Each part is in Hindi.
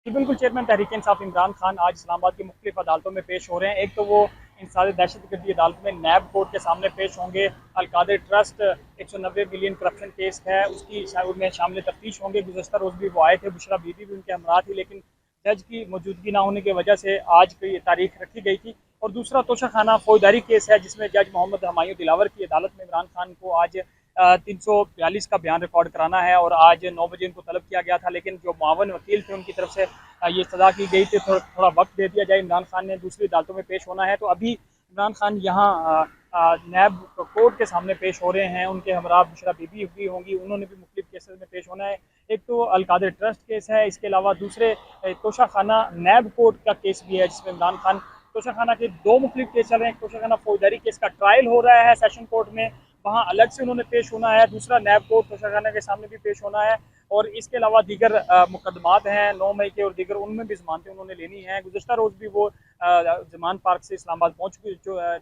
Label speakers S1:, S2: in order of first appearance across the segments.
S1: जी बिल्कुल, चेयरमैन तहरीक इंसाफ इमरान खान आज इस्लामाबाद की मुख्तलिफ अदालतों में पेश हो रहे हैं। एक तो वो इंसदाद दहशतगर्दी अदालत में नैब कोर्ट के सामने पेश होंगे। Al-Qadir trust 190 million corruption case है, उसकी में शामिल तफ्तीश होंगे। गुज़श्ता रोज़ भी वो आए थे, बुशरा बीबी भी उनके हमरा थी, लेकिन जज की मौजूदगी ना होने की वजह से आज की तारीख रखी गई थी। और दूसरा तोशाखाना फौजदारी केस है, जिसमें जज मोहम्मद हमायूं दिलावर की अदालत में इमरान खान को आज 342 का बयान रिकॉर्ड कराना है। और आज 9 बजे इनको तलब किया गया था, लेकिन जो मावन वकील थे उनकी तरफ से ये सजा की गई थी, थोड़ा वक्त दे दिया जाए, इमरान खान ने दूसरी अदालतों में पेश होना है। तो अभी इमरान खान यहाँ नैब कोर्ट के सामने पेश हो रहे हैं। उनके हमरा बुशरा बीबी भी होंगी, उन्होंने भी मुख्तलिफ केसेस में पेश होना है। एक तो अलकादिर ट्रस्ट केस है, इसके अलावा दूसरे तोशाखाना नैब कोर्ट का केस भी है, जिसमें इमरान खान तोशाखाना के दो मुख्तलिफ केस चल रहे हैं। तोशाखाना फौजदारी केस का ट्रायल हो रहा है सेशन कोर्ट में, वहाँ अलग से उन्होंने पेश होना है। दूसरा नैब कोर्ट तोशाखाना के सामने भी पेश होना है। और इसके अलावा दीगर मुकदमात हैं 9 मई के, और दीगर उनमें भी जमानतें उन्होंने लेनी है। गुज़श्ता रोज़ भी वो जमान पार्क से इस्लामाबाद पहुँच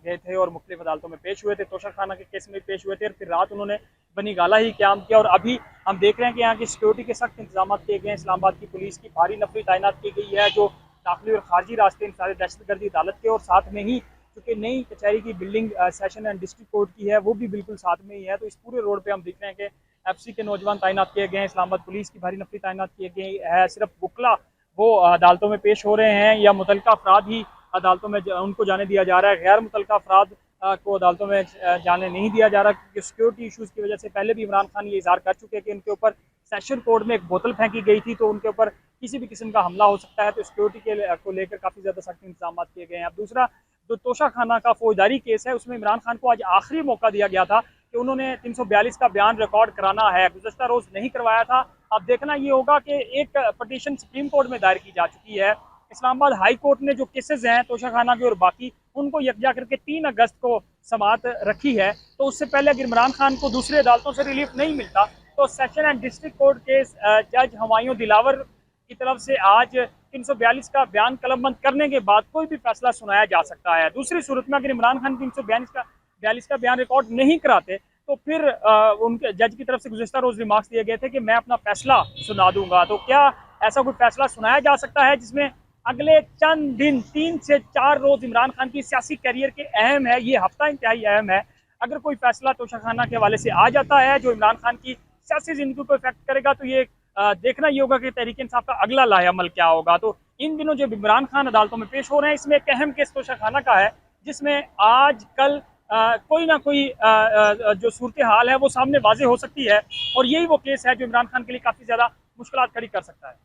S1: गए थे और मुख्तलिफ अदालतों में पेश हुए थे। तोशाखाना के केस में पेश हुए थे और फिर रात उन्होंने बनी गाला ही क्याम किया। और अभी हम देख रहे हैं कि यहाँ की सिक्योरिटी के सख्त इंतजाम किए गए हैं। इस्लामाबाद की पुलिस की भारी नफरी तैनात की गई है, जो दाखिली और खारजी रास्ते इन सारे दहशतगर्दी अदालत के, और साथ में ही चूँकि नई कचहरी की building session and district court की है, वो भी बिल्कुल साथ में ही है। तो इस पूरे रोड पे हम देख रहे हैं कि एफसी के नौजवान तैनात किए गए हैं, इस्लामाबाद पुलिस की भारी नफरी तैनात किए गए है। सिर्फ वकला वो अदालतों में पेश हो रहे हैं, या मुतलका अफराद ही अदालतों में उनको जाने दिया जा रहा है। गैर मुतलका अफराद को अदालतों में जाने नहीं दिया जा रहा, क्योंकि सिक्योरिटी इशूज़ की वजह से पहले भी इमरान खान ये इजहार कर चुके हैं कि उनके ऊपर सेशन कोर्ट में एक बोतल फेंकी गई थी, तो उनके ऊपर किसी भी किस्म का हमला हो सकता है। तो सिक्योरिटी के को लेकर काफ़ी ज़्यादा सख्त इंतजाम किए गए हैं। अब दूसरा जो तोशाखाना का फौजदारी केस है, उसमें इमरान खान को आज आखिरी मौका दिया गया था कि उन्होंने 342 का बयान रिकॉर्ड कराना है। गुज़श्ता रोज़ नहीं करवाया था। अब देखना ये होगा कि एक पटिशन सुप्रीम कोर्ट में दायर की जा चुकी है। इस्लामाबाद हाई कोर्ट ने जो केसेस हैं तोशाखाना के और बाकी, उनको यकजा करके 3 अगस्त को समात रखी है। तो उससे पहले अगर इमरान खान को दूसरी अदालतों से रिलीफ नहीं मिलता, तो session and district court case जज हमायूं दिलावर की तरफ से आज 342 का बयान कलमबंद करने के बाद कोई भी फैसला सुनाया जा सकता है। दूसरी सूरत में अगर इमरान खान 342 का बयान रिकॉर्ड नहीं कराते, तो फिर उनके जज की तरफ से गुज़श्ता रोज़ रिमार्क्स दिए गए थे कि मैं अपना फैसला सुना दूंगा। तो क्या ऐसा कोई फैसला सुनाया जा सकता है जिसमें अगले चंद दिन 3 से 4 रोज़ इमरान खान की सियासी करियर के अहम है, ये हफ्ता इंतहाई अहम है। अगर कोई फैसला तोशाखाना के हवाले से आ जाता है जो इमरान खान की सियासी ज़िंदगी को इफेक्ट करेगा, तो ये देखना ये होगा कि तहरीक इंसाफ का अगला लाहेअमल क्या होगा। तो इन दिनों जो इमरान खान अदालतों में पेश हो रहे हैं, इसमें एक अहम केस तोशाखाना का है, जिसमें आज कल कोई ना कोई जो सूरत हाल है वो सामने वाजे हो सकती है। और यही वो केस है जो इमरान खान के लिए काफ़ी ज़्यादा मुश्किलात खड़ी कर सकता है।